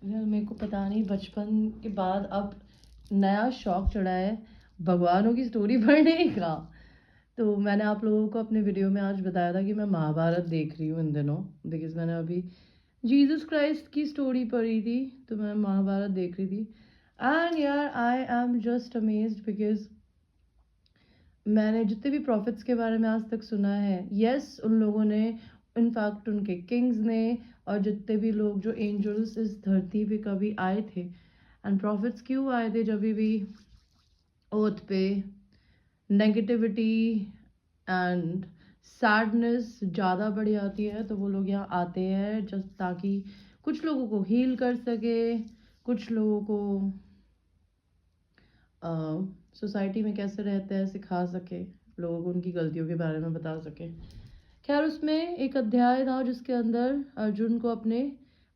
यार मेरे को पता नहीं बचपन के बाद अब नया शौक चढ़ा है भगवानों की स्टोरी पढ़ने का। तो मैंने आप लोगों को अपने वीडियो में आज बताया था कि मैं महाभारत देख रही हूँ इन दिनों। बिकॉज मैंने अभी जीसस क्राइस्ट की स्टोरी पढ़ी थी, तो मैं महाभारत देख रही थी। एंड यार I am just amazed because मैंने जितने भी प्रॉफिट्स के बारे में आज तक सुना है, यस उन लोगों ने, इनफैक्ट उनके किंग्स ने और जितने भी लोग जो एंजल्स इस धरती पे कभी आए थे, एंड प्रॉफिट्स क्यों आए थे जब भी अर्थ पे नेगेटिविटी एंड सैडनेस ज़्यादा बढ़ जाती है, तो वो लोग यहाँ आते हैं जस्ट ताकि कुछ लोगों को हील कर सके, कुछ लोगों को सोसाइटी में कैसे रहते हैं सिखा सके, लोगों को उनकी गलतियों के बारे में बता सके। खैर उसमें एक अध्याय था जिसके अंदर अर्जुन को अपने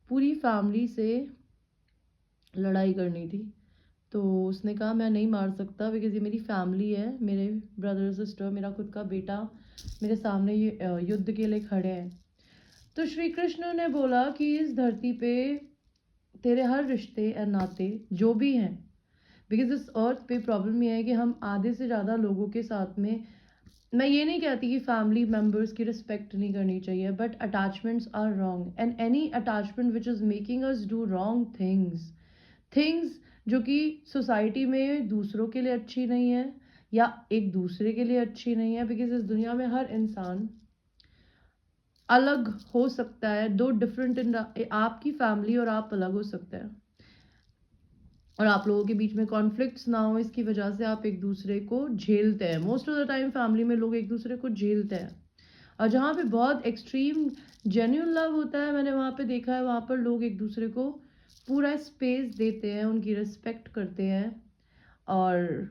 पूरी फैमिली से लड़ाई करनी थी। तो उसने कहा मैं नहीं मार सकता बिकॉज ये मेरी फैमिली है, मेरे ब्रदर सिस्टर, मेरा खुद का बेटा मेरे सामने ये युद्ध के लिए खड़े हैं। तो श्री कृष्ण ने बोला कि इस धरती पे तेरे हर रिश्ते और नाते जो भी हैं, बिकॉज इस अर्थ पे प्रॉब्लम ये है कि हम आधे से ज़्यादा लोगों के साथ में, मैं ये नहीं कहती कि फैमिली मेम्बर्स की रिस्पेक्ट नहीं करनी चाहिए, but attachments are wrong and any attachment which is making us do wrong things जो कि सोसाइटी में दूसरों के लिए अच्छी नहीं है या एक दूसरे के लिए अच्छी नहीं है। बिकॉज इस दुनिया में हर इंसान अलग हो सकता है, दो डिफरेंट इन आपकी फैमिली और आप अलग हो सकते हैं, और आप लोगों के बीच में कॉन्फ्लिक्ट्स ना हो इसकी वजह से आप एक दूसरे को झेलते हैं। Most of the time family में लोग एक दूसरे को झेलते हैं, और जहाँ पे बहुत एक्सट्रीम जेन्यून लव होता है, मैंने वहाँ पे देखा है, वहाँ पर लोग एक दूसरे को पूरा स्पेस देते हैं, उनकी रिस्पेक्ट करते हैं, और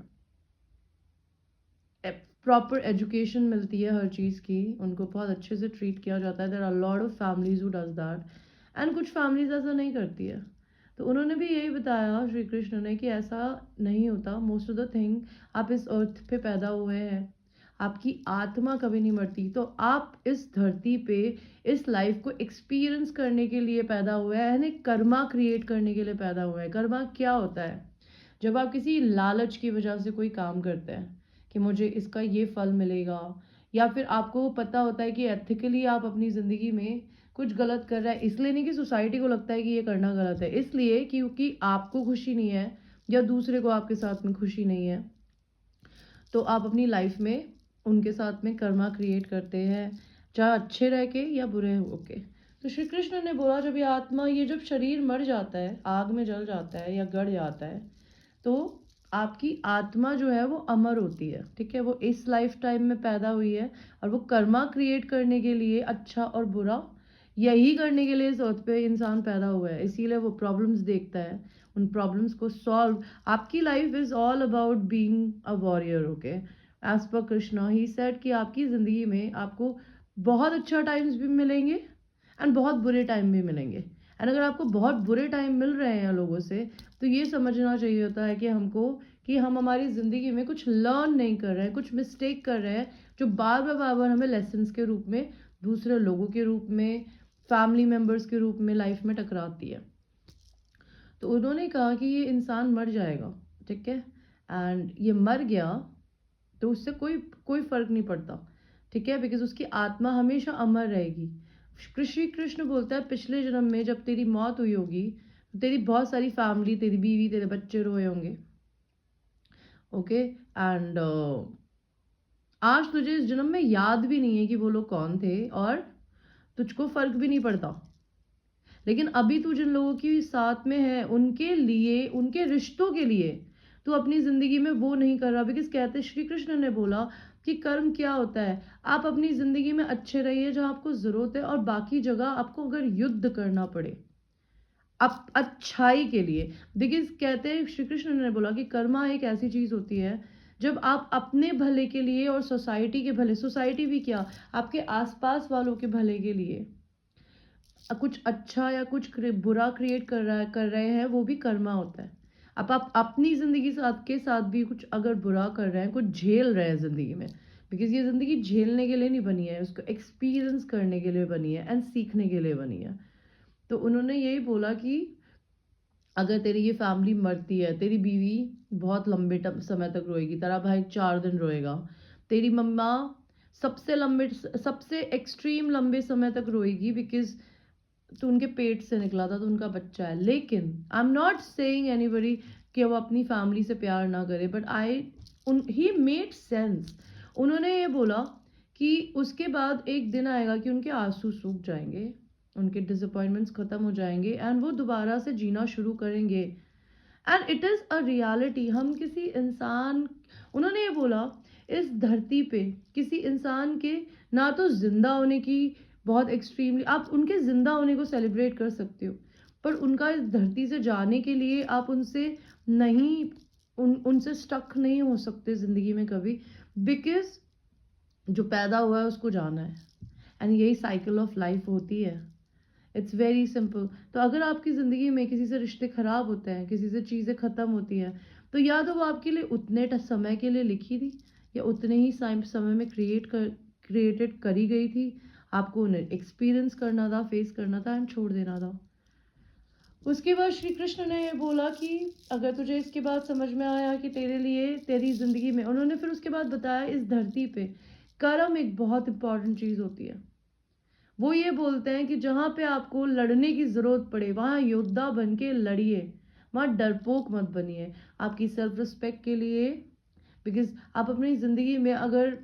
प्रॉपर एजुकेशन मिलती है हर चीज़ की, उनको बहुत अच्छे से ट्रीट किया जाता है। There are lot of families who does that, and कुछ फैमिलीज ऐसा नहीं करती है। तो उन्होंने भी यही बताया श्री कृष्ण ने कि ऐसा नहीं होता। मोस्ट ऑफ द थिंग, आप इस अर्थ पे पैदा हुए हैं, आपकी आत्मा कभी नहीं मरती, तो आप इस धरती पे इस लाइफ को एक्सपीरियंस करने के लिए पैदा हुए हैं, यानी कर्मा क्रिएट करने के लिए पैदा हुए हैं। कर्मा क्या होता है? जब आप किसी लालच की वजह से कोई काम करते हैं कि मुझे इसका ये फल मिलेगा, या फिर आपको पता होता है कि एथिकली आप अपनी ज़िंदगी में कुछ गलत कर रहा है, इसलिए नहीं कि सोसाइटी को लगता है कि ये करना गलत है, इसलिए क्योंकि आपको खुशी नहीं है या दूसरे को आपके साथ में खुशी नहीं है, तो आप अपनी लाइफ में उनके साथ में कर्मा क्रिएट करते हैं, चाहे अच्छे रह के या बुरे होके। तो श्री कृष्ण ने बोला जब ये आत्मा, ये जब शरीर मर जाता है, आग में जल जाता है या गड़ जाता है, तो आपकी आत्मा जो है वो अमर होती है। ठीक है, वो इस लाइफ टाइम में पैदा हुई है, और वो कर्मा क्रिएट करने के लिए, अच्छा और बुरा यही करने के लिए इस अर्थ पे इंसान पैदा हुआ है। इसीलिए वो प्रॉब्लम्स देखता है, उन प्रॉब्लम्स को सॉल्व। आपकी life is all about being a warrior. Okay, as पर कृष्णा ही सेड कि आपकी ज़िंदगी में आपको बहुत अच्छा टाइम्स भी मिलेंगे एंड बहुत बुरे टाइम भी मिलेंगे। एंड अगर आपको बहुत बुरे टाइम मिल रहे हैं लोगों से, तो ये समझना चाहिए होता है कि हमको, कि हम हमारी ज़िंदगी में कुछ लर्न नहीं कर रहे हैं, कुछ मिस्टेक कर रहे हैं, जो बार बार बार बार हमें लेसन्स के रूप में, दूसरे लोगों के रूप में, फैमिली मेम्बर्स के रूप में लाइफ में टकराती है। तो उन्होंने कहा कि ये इंसान मर जाएगा, ठीक है, एंड ये मर गया तो उससे कोई कोई फर्क नहीं पड़ता, ठीक है, बिकॉज उसकी आत्मा हमेशा अमर रहेगी। श्री कृष्ण बोलता है पिछले जन्म में जब तेरी मौत हुई होगी, तो तेरी बहुत सारी फैमिली, तेरी बीवी, तेरे बच्चे रोए होंगे। ओके, एंड आज तुझे इस जन्म में याद भी नहीं है कि वो लोग कौन थे, और तुझको फर्क भी नहीं पड़ता। लेकिन अभी तू जिन लोगों की साथ में है, उनके लिए, उनके रिश्तों के लिए तू अपनी ज़िंदगी में वो नहीं कर रहा। बिकॉज कहते, श्री कृष्ण ने बोला कि कर्म क्या होता है, आप अपनी ज़िंदगी में अच्छे रहिए जहाँ आपको ज़रूरत है, और बाकी जगह आपको अगर युद्ध करना पड़े आप अच्छाई के लिए। बिकॉज कहते हैं, श्री कृष्ण ने बोला कि कर्मा एक ऐसी चीज़ होती है जब आप अपने भले के लिए और सोसाइटी के भले, सोसाइटी भी क्या, आपके आसपास वालों के भले के लिए कुछ अच्छा या कुछ बुरा क्रिएट कर रहे हैं, वो भी कर्मा होता है। अब आप अपनी ज़िंदगी साथ के साथ भी कुछ अगर बुरा कर रहे हैं, कुछ झेल रहे हैं ज़िंदगी में, बिकॉज ये ज़िंदगी झेलने के लिए नहीं बनी है, उसको एक्सपीरियंस करने के लिए बनी है एंड सीखने के लिए बनी है। तो उन्होंने यही बोला कि अगर तेरी ये फैमिली मरती है, तेरी बीवी बहुत लंबे समय तक रोएगी, तेरा भाई 4 दिन रोएगा, तेरी मम्मा सबसे एक्सट्रीम लंबे समय तक रोएगी, बिकॉज तो उनके पेट से निकला था, तो उनका बच्चा है। लेकिन I am not saying anybody कि वो अपनी फैमिली से प्यार ना करे, बट ही मेड सेंस। उन्होंने ये बोला कि उसके बाद एक दिन आएगा कि उनके आंसू सूख जाएंगे, उनके डिसअपॉइंटमेंट्स खत्म हो जाएंगे, एंड वो दोबारा से जीना शुरू करेंगे। And it is a reality. हम किसी इंसान, उन्होंने ये बोला, इस धरती पे किसी इंसान के ना तो जिंदा होने की बहुत एक्सट्रीमली, आप उनके जिंदा होने को सेलिब्रेट कर सकते हो, पर उनका इस धरती से जाने के लिए आप उनसे नहीं, उनसे स्टक नहीं हो सकते ज़िंदगी में कभी, बिकॉज जो पैदा हुआ है उसको जाना है, एंड यही साइकिल ऑफ लाइफ होती है। It's very simple. तो अगर आपकी ज़िंदगी में किसी से रिश्ते ख़राब होते हैं, किसी से चीज़ें ख़त्म होती हैं, तो या तो वो आपके लिए उतने समय के लिए लिखी थी, या उतने ही समय में क्रिएटेड करी गई थी, आपको उन्हें एक्सपीरियंस करना था, फेस करना था, एंड छोड़ देना था। उसके बाद श्री कृष्ण ने ये बोला कि अगर तुझे इसके बाद समझ में आया कि तेरे लिए तेरी ज़िंदगी में, उन्होंने फिर उसके बाद बताया इस धरती पे कर्म एक बहुत इंपॉर्टेंट चीज़ होती है। वो ये बोलते हैं कि जहाँ पे आपको लड़ने की ज़रूरत पड़े वहाँ योद्धा बन के लड़िए, वहाँ डरपोक मत बनिए, आपकी सेल्फ रिस्पेक्ट के लिए। बिकॉज आप अपनी ज़िंदगी में अगर,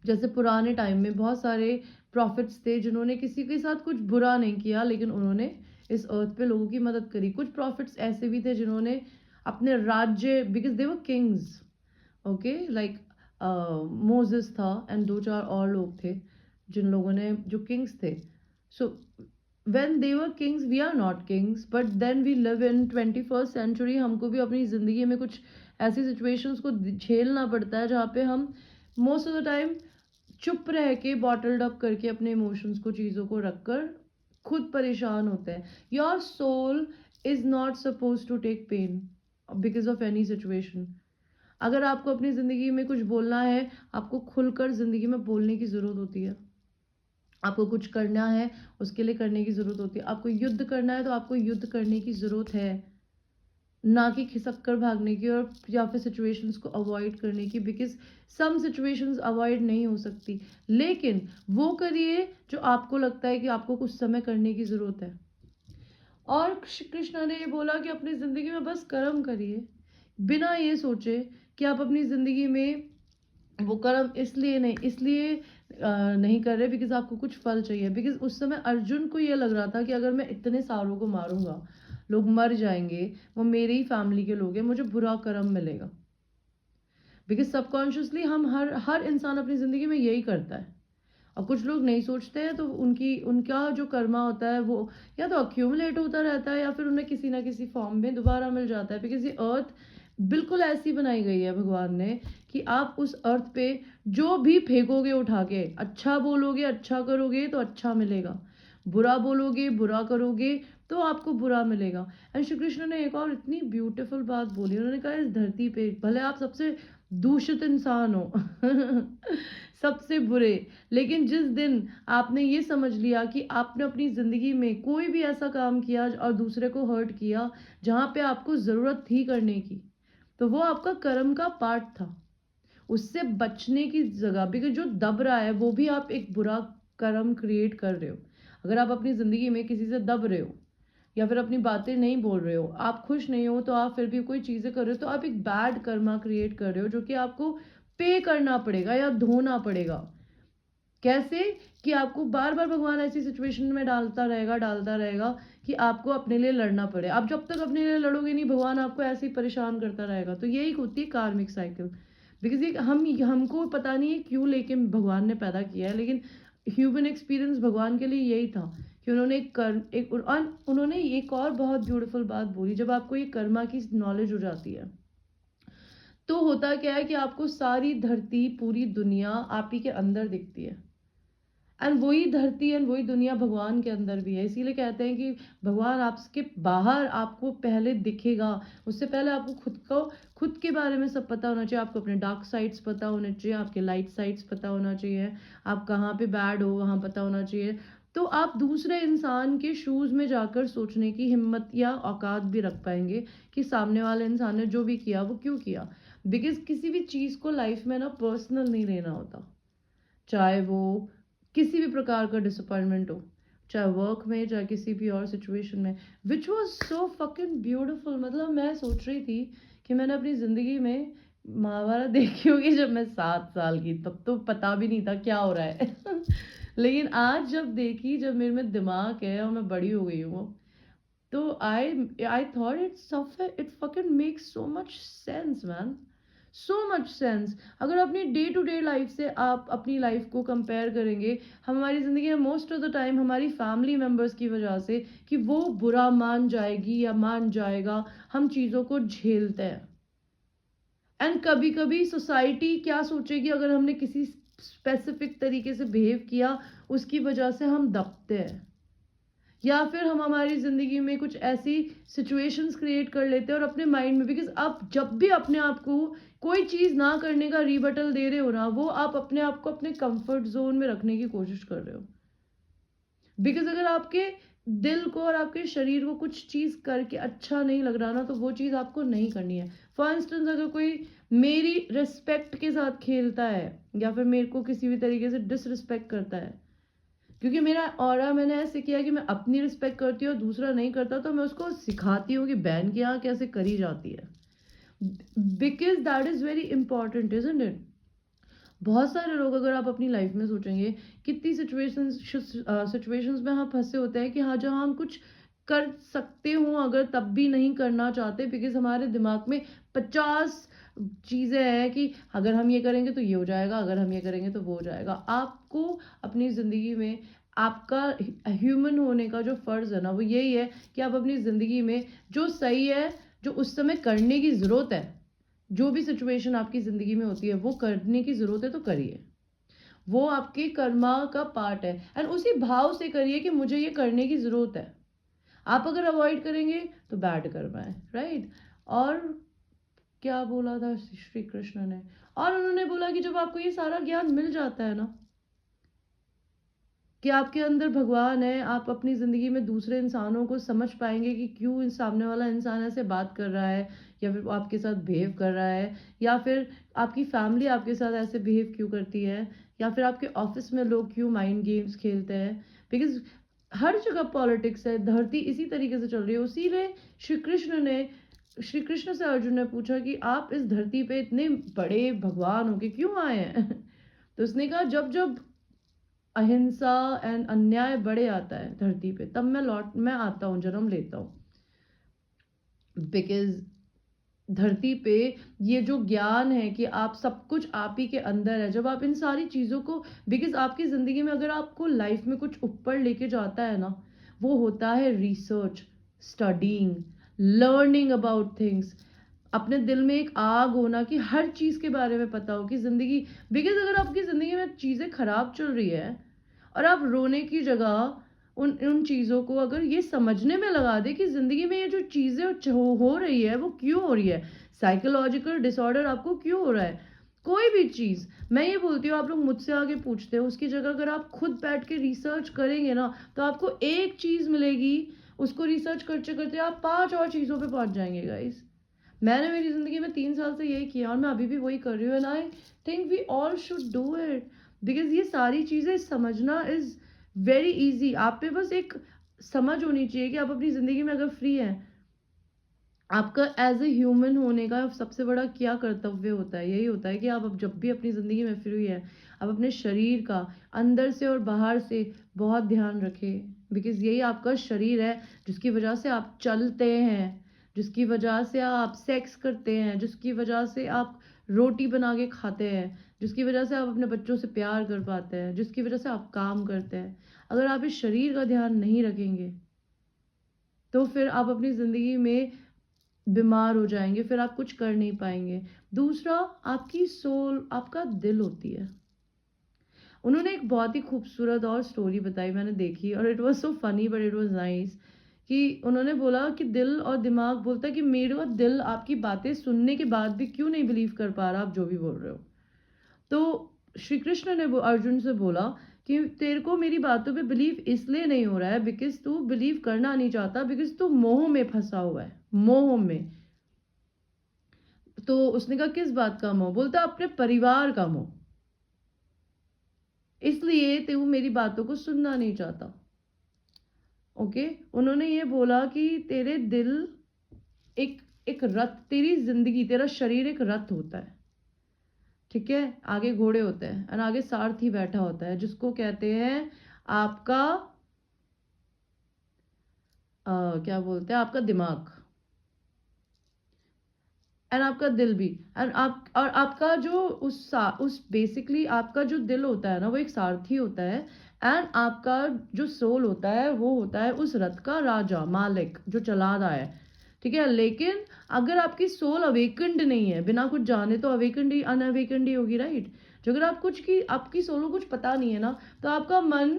जैसे पुराने टाइम में बहुत सारे प्रॉफिट्स थे जिन्होंने किसी के साथ कुछ बुरा नहीं किया, लेकिन उन्होंने इस अर्थ पे लोगों की मदद करी। कुछ प्रॉफिट्स ऐसे भी थे जिन्होंने अपने राज्य, because they were Kings, okay, like Moses था, एंड 2-4 और लोग थे जिन लोगों ने, जो किंग्स थे। So when they were kings, we are not kings, but then we live in 21st century. हमको भी अपनी ज़िंदगी में कुछ ऐसी सिचुएशंस को झेलना पड़ता है जहाँ पे हम मोस्ट ऑफ द टाइम चुप रह के, बॉटल्ड अप करके अपने इमोशंस को, चीज़ों को रखकर खुद परेशान होते हैं। Your soul is not suppose to take pain because of any situation. अगर आपको अपनी ज़िंदगी में कुछ बोलना है, आपको खुलकर ज़िंदगी में बोलने की ज़रूरत होती है। आपको कुछ करना है, उसके लिए करने की ज़रूरत होती है। आपको युद्ध करना है तो आपको युद्ध करने की ज़रूरत है, ना कि खिसक कर भागने की, और या फिर सिचुएशंस को अवॉइड करने की, बिकॉज सम सिचुएशंस अवॉइड नहीं हो सकती। लेकिन वो करिए जो आपको लगता है कि आपको कुछ समय करने की ज़रूरत है। और श्री कृष्णा ने ये बोला कि अपनी ज़िंदगी में बस कर्म करिए, बिना ये सोचे कि आप अपनी ज़िंदगी में वो कर्म इसलिए नहीं कर रहे बिकॉज आपको कुछ फल चाहिए। बिकॉज उस समय अर्जुन को ये लग रहा था कि अगर मैं इतने सारों को मारूंगा, लोग मर जाएंगे, वो मेरी ही फैमिली के लोग हैं, मुझे बुरा कर्म मिलेगा। बिकॉज सबकॉन्शियसली हम हर इंसान अपनी ज़िंदगी में यही करता है। और कुछ लोग नहीं सोचते हैं, तो उनका जो कर्मा होता है वो या तो अक्यूमुलेट होता रहता है, या फिर उन्हें किसी ना किसी फॉर्म में दोबारा मिल जाता है। बिकॉज ये अर्थ बिल्कुल ऐसी बनाई गई है भगवान ने कि आप उस अर्थ पे जो भी फेंकोगे उठा के, अच्छा बोलोगे, अच्छा करोगे तो अच्छा मिलेगा, बुरा बोलोगे, बुरा करोगे तो आपको बुरा मिलेगा। एंड श्री कृष्ण ने एक और इतनी ब्यूटीफुल बात बोली, उन्होंने कहा इस धरती पे भले आप सबसे दूषित इंसान हो सबसे बुरे, लेकिन जिस दिन आपने ये समझ लिया कि आपने अपनी ज़िंदगी में कोई भी ऐसा काम किया और दूसरे को हर्ट किया जहाँ पे आपको ज़रूरत थी करने की, तो वो आपका कर्म का पार्ट था। उससे बचने की जगह, बिकॉज जो दब रहा है वो भी आप एक बुरा कर्म क्रिएट कर रहे हो। अगर आप अपनी ज़िंदगी में किसी से दब रहे हो, या फिर अपनी बातें नहीं बोल रहे हो, आप खुश नहीं हो, तो आप फिर भी कोई चीज़ें कर रहे हो, तो आप एक बैड कर्मा क्रिएट कर रहे हो, जो कि आपको पे करना पड़ेगा या धोना पड़ेगा। कैसे? कि आपको बार बार भगवान ऐसी सिचुएशन में डालता रहेगा कि आपको अपने लिए लड़ना पड़े। आप जब तक अपने लिए लड़ोगे नहीं, भगवान आपको ऐसे ही परेशान करता रहेगा। तो यही होती है कार्मिक साइकिल। बिकॉज ये हमको पता नहीं है क्यों लेके भगवान ने पैदा किया है, लेकिन ह्यूमन एक्सपीरियंस भगवान के लिए यही था कि उन्होंने उन्होंने एक और बहुत ब्यूटीफुल बात बोली। जब आपको ये कर्मा की नॉलेज हो जाती है, तो होता क्या है कि आपको सारी धरती, पूरी दुनिया आप ही के अंदर दिखती है। एंड वही धरती एंड वही दुनिया भगवान के अंदर भी है। इसीलिए कहते हैं कि भगवान आपके बाहर आपको पहले दिखेगा, उससे पहले आपको खुद के बारे में सब पता होना चाहिए। आपको अपने डार्क साइड्स पता होने चाहिए, आपके लाइट साइड्स पता होना चाहिए, आप कहाँ पे बैड हो वहाँ पता होना चाहिए। तो आप दूसरे इंसान के शूज़ में जाकर सोचने की हिम्मत या औकात भी रख पाएँगे कि सामने वाले इंसान ने जो भी किया वो क्यों किया। बिकॉज़ किसी भी चीज़ को लाइफ़ में ना पर्सनल नहीं लेना होता। चाहे वो किसी भी प्रकार का डिसअपॉइंटमेंट हो, चाहे वर्क में, चाहे किसी भी और सिचुएशन में, which was so fucking beautiful. मतलब मैं सोच रही थी कि मैंने अपनी ज़िंदगी में महाभारत देखी होगी जब मैं 7 साल की, तब तो पता भी नहीं था क्या हो रहा है। लेकिन आज जब देखी, जब मेरे में दिमाग है और मैं बड़ी हो गई हूँ, तो I thought it fucking makes so much sense man, so much sense. अगर अपनी डे टू डे लाइफ से आप अपनी लाइफ को कंपेयर करेंगे, हमारी ज़िंदगी में मोस्ट ऑफ द टाइम हमारी फैमिली मेम्बर्स की वजह से कि वो बुरा मान जाएगी या मान जाएगा, हम चीज़ों को झेलते हैं। एंड कभी कभी सोसाइटी क्या सोचेगी अगर हमने किसी स्पेसिफिक तरीके से बिहेव किया, उसकी वजह से हम दबते हैं। या फिर हम हमारी ज़िंदगी में कुछ ऐसी सिचुएशंस क्रिएट कर लेते हैं और अपने माइंड में, बिकॉज़ आप जब भी अपने आप को कोई चीज़ ना करने का रिबटल दे रहे हो ना, वो आप अपने आप को अपने कंफर्ट ज़ोन में रखने की कोशिश कर रहे हो। बिकॉज़ अगर आपके दिल को और आपके शरीर को कुछ चीज़ करके अच्छा नहीं लग रहा ना, तो वो चीज़ आपको नहीं करनी है। फॉर इंस्टेंस अगर कोई मेरी रिस्पेक्ट के साथ खेलता है या फिर मेरे को किसी भी तरीके से डिसरिस्पेक्ट करता है, क्योंकि मेरा ऑरा मैंने ऐसे किया कि मैं अपनी रिस्पेक्ट करती हूँ और दूसरा नहीं करता, तो मैं उसको सिखाती हूँ कि बहन के यहाँ कैसे करी जाती है। Because that is very important, isn't it? बहुत सारे लोग, अगर आप अपनी लाइफ में सोचेंगे, कितनी सिचुएशंस में हम फंसे होते हैं कि हाँ, जहाँ हम कुछ कर सकते हों अगर, तब भी नहीं करना चाहते, बिकॉज हमारे दिमाग में 50 चीज़ें हैं कि अगर हम ये करेंगे तो ये हो जाएगा, अगर हम ये करेंगे तो वो हो जाएगा। आपको अपनी ज़िंदगी में आपका ह्यूमन होने का जो फ़र्ज़ है ना, वो यही है कि आप अपनी ज़िंदगी में जो सही है, जो उस समय करने की ज़रूरत है, जो भी सिचुएशन आपकी ज़िंदगी में होती है, वो करने की ज़रूरत है तो करिए। वो आपके कर्मा का पार्ट है एंड उसी भाव से करिए कि मुझे ये करने की ज़रूरत है। आप अगर अवॉइड करेंगे तो बैड कर्मा है, राइट? और क्या बोला था श्री कृष्ण ने? और उन्होंने बोला कि जब आपको ये सारा ज्ञान मिल जाता है ना, कि आपके अंदर भगवान है, आप अपनी ज़िंदगी में दूसरे इंसानों को समझ पाएँगे कि क्यों इस सामने वाला इंसान ऐसे बात कर रहा है, या फिर वो आपके साथ बिहेव कर रहा है, या फिर आपकी फैमिली आपके साथ ऐसे बिहेव क्यों करती है, या फिर आपके ऑफिस में लोग क्यों माइंड गेम्स खेलते हैं। बिकॉज़ हर जगह पॉलिटिक्स है, धरती इसी तरीके से चल रही है। इसीलिए श्री कृष्ण से अर्जुन ने पूछा कि आप इस धरती पे इतने बड़े भगवान होके क्यों आए हैं? तो उसने कहा, जब-जब अहिंसा एंड अन्याय बढ़े आता है धरती पे, तब मैं आता हूँ, जन्म लेता हूँ। बिकॉज़ धरती पे ये जो ज्ञान है कि आप सब कुछ आप ही के अंदर है, जब आप इन सारी चीज़ों को, बिकॉज़ आपकी ज़िंदगी में अगर आपको लाइफ में कुछ ऊपर लेके जाता है ना, वो होता है research, studying, learning about things. अपने दिल में एक आग होना कि हर चीज़ के बारे में पता हो कि ज़िंदगी, बिकॉज़ अगर आपकी ज़िंदगी में चीज़ें खराब चल रही है और आप रोने की जगह उन उन चीज़ों को अगर ये समझने में लगा दें कि ज़िंदगी में ये जो चीज़ें हो रही है वो क्यों हो रही है, साइकोलॉजिकल डिसऑर्डर आपको क्यों हो रहा है, कोई भी चीज़, मैं ये बोलती हूँ, आप लोग मुझसे आगे पूछते हो, उसकी जगह अगर आप खुद बैठ के रिसर्च करेंगे ना, तो आपको एक चीज़ मिलेगी, उसको रिसर्च करते करते आप 5 और चीज़ों पे पहुँच जाएंगे गाइस। मैंने मेरी ज़िंदगी में 3 साल से यही किया और मैं अभी भी वही कर रही हूँ and I think we all should do it, because ये सारी चीज़ें समझना इज़ वेरी ईज़ी। आप पे बस एक समझ होनी चाहिए कि आप अपनी ज़िंदगी में अगर फ्री हैं, आपका एज़ अ ह्यूमन होने का सबसे बड़ा क्या कर्तव्य होता है? यही होता है कि आप अब जब भी अपनी ज़िंदगी में फ्री हैं, आप अपने शरीर का अंदर से और बाहर से बहुत ध्यान रखें। बिकॉज़ यही आपका शरीर है, जिसकी वजह से आप चलते हैं, जिसकी वजह से आप सेक्स करते हैं, जिसकी वजह से आप रोटी बना के खाते हैं, जिसकी वजह से आप अपने बच्चों से प्यार कर पाते हैं, जिसकी वजह से आप काम करते हैं। अगर आप इस शरीर का ध्यान नहीं रखेंगे, तो फिर आप अपनी ज़िंदगी में बीमार हो जाएँगे, फिर आप कुछ कर नहीं पाएँगे। दूसरा, आपकी सोल, आपका दिल होती है। उन्होंने एक बहुत ही खूबसूरत और स्टोरी बताई, मैंने देखी और it was so funny but it was nice, कि उन्होंने बोला कि दिल और दिमाग बोलता है कि मेरा दिल आपकी बातें सुनने के बाद भी क्यों नहीं बिलीव कर पा रहा आप जो भी बोल रहे हो। तो श्री कृष्ण ने वो अर्जुन से बोला कि तेरे को मेरी बातों पे बिलीव इसलिए नहीं हो रहा है बिकॉज तू बिलीव करना नहीं चाहता, बिकॉज तू मोह में फंसा हुआ है, मोह में। तो उसने कहा किस बात का मोह? बोलता अपने परिवार का मोह, इसलिए तू मेरी बातों को सुनना नहीं चाहता। ओके, उन्होंने ये बोला कि तेरे दिल एक एक रथ, तेरी जिंदगी, तेरा शरीर एक रथ होता है, ठीक है, आगे घोड़े होते हैं और आगे सारथी बैठा होता है, जिसको कहते हैं आपका क्या बोलते हैं, आपका दिमाग एंड आपका दिल भी। एंड आप और आपका जो उस बेसिकली आपका जो दिल होता है ना, वो एक सारथी होता है, एंड आपका जो सोल होता है वो होता है उस रथ का राजा, मालिक, जो चला रहा है, ठीक है। लेकिन अगर आपकी सोल अवेकंड नहीं है, बिना कुछ जाने तो अवेकंड ही अनअवेकंड ही होगी, राइट। जो अगर आप कुछ की आपकी सोल को कुछ पता नहीं है ना, तो आपका मन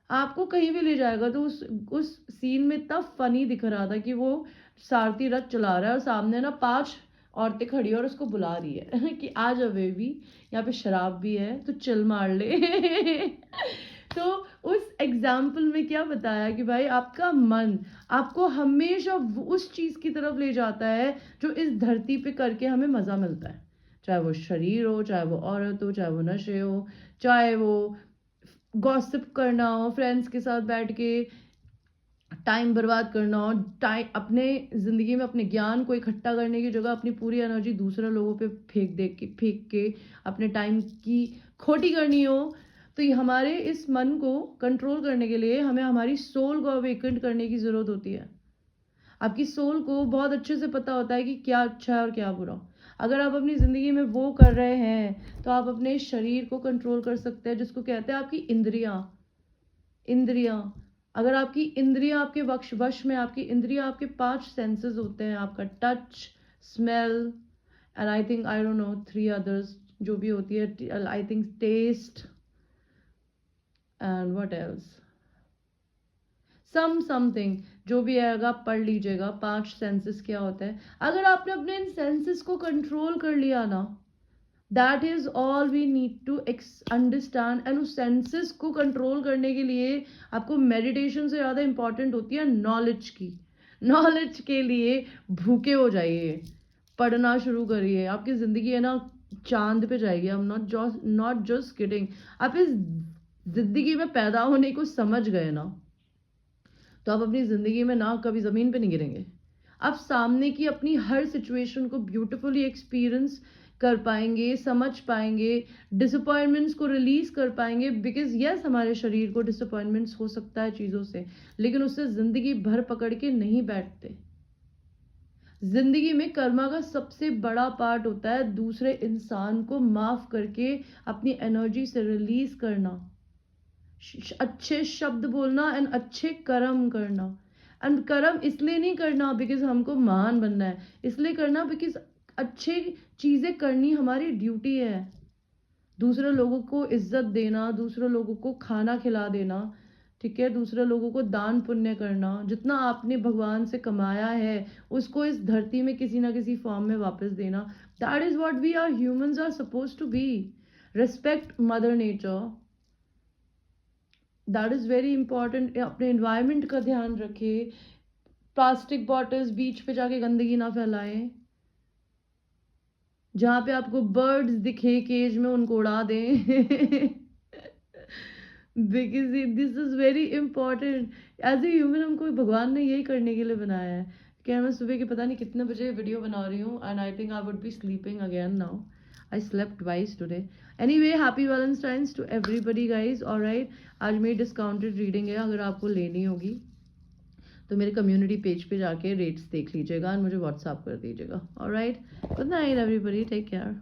आपको कहीं भी ले जाएगा। तो उस सीन में इतना फनी दिख रहा था कि वो सारथी रथ चला रहा है और सामने ना 5 औरतें खड़ी है और उसको बुला रही है कि आ जा बेबी, यहाँ पे शराब भी है तो चिल मार ले तो उस एग्जाम्पल में क्या बताया कि भाई आपका मन आपको हमेशा उस चीज की तरफ ले जाता है जो इस धरती पे करके हमें मजा मिलता है, चाहे वो शरीर हो, चाहे वो औरत हो, चाहे वो नशे हो, चाहे वो गॉसिप करना हो, फ्रेंड्स के साथ बैठ के टाइम बर्बाद करना हो, टाइम अपने ज़िंदगी में अपने ज्ञान को इकट्ठा करने की जगह अपनी पूरी एनर्जी दूसरे लोगों पे फेंक के अपने टाइम की खोटी करनी हो। तो ये हमारे इस मन को कंट्रोल करने के लिए हमें हमारी सोल को अवेकेंट करने की ज़रूरत होती है। आपकी सोल को बहुत अच्छे से पता होता है कि क्या अच्छा है और क्या बुरा। अगर आप अपनी ज़िंदगी में वो कर रहे हैं तो आप अपने शरीर को कंट्रोल कर सकते हैं, जिसको कहते हैं आपकी इंद्रियां। इंद्रियां, अगर आपकी इंद्रियां आपके वश में, आपकी इंद्रियां आपके 5 सेंसेस होते हैं, आपका touch, smell and I think I don't know 3 others जो भी होती है, I think taste and what else, something जो भी आएगा आप पढ़ लीजिएगा 5 सेंसेस क्या होते हैं। अगर आपने अपने इन सेंसेस को कंट्रोल कर लिया ना, that is all we need to understand. And उस सेंसेस को कंट्रोल करने के लिए आपको मेडिटेशन से ज़्यादा इंपॉर्टेंट होती है नॉलेज की। नॉलेज के लिए भूखे हो जाइए, पढ़ना शुरू करिए, आपकी ज़िंदगी है ना चांद पे जाएगी। I am not just kidding. आप इस ज़िंदगी में पैदा होने को समझ गए ना, तो आप अपनी ज़िंदगी में ना कभी ज़मीन पे नहीं गिरेंगे। आप सामने की अपनी हर सिचुएशन को ब्यूटीफुली एक्सपीरियंस कर पाएंगे, समझ पाएंगे, डिसअपॉइंटमेंट्स को रिलीज कर पाएंगे। बिकॉज यस, हमारे शरीर को डिसअपॉइंटमेंट्स हो सकता है चीज़ों से, लेकिन उससे ज़िंदगी भर पकड़ के नहीं बैठते। जिंदगी में कर्मा का सबसे बड़ा पार्ट होता है दूसरे इंसान को माफ करके अपनी एनर्जी से रिलीज करना, अच्छे शब्द बोलना एंड अच्छे कर्म करना। एंड कर्म इसलिए नहीं करना बिकॉज हमको महान बनना है, इसलिए करना बिकॉज अच्छे चीज़ें करनी हमारी ड्यूटी है। दूसरे लोगों को इज्जत देना, दूसरे लोगों को खाना खिला देना, ठीक है, दूसरे लोगों को दान पुण्य करना, जितना आपने भगवान से कमाया है उसको इस धरती में किसी ना किसी फॉर्म में वापस देना। That is what we are humans are suppose to be. Respect mother nature, that is very important. अपने इन्वायरमेंट का ध्यान रखें, प्लास्टिक बॉटल्स बीच पे जाके गंदगी ना फैलाएं, जहाँ पे आपको बर्ड्स दिखे केज में उनको उड़ा दें because this is very important. As a human हमको भगवान ने यही करने के लिए बनाया है। क्या मैं सुबह के पता नहीं कितने बजे वीडियो बना रही हूँ, and I think I would be sleeping again now. I slept twice today. Anyway, happy Valentine's to everybody guys. Alright, आज मेरी डिस्काउंटेड रीडिंग है, अगर आपको लेनी होगी तो मेरे कम्युनिटी पेज पे जाके रेट्स देख लीजिएगा और मुझे व्हाट्सअप कर दीजिएगा। Alright, good night everybody, take care.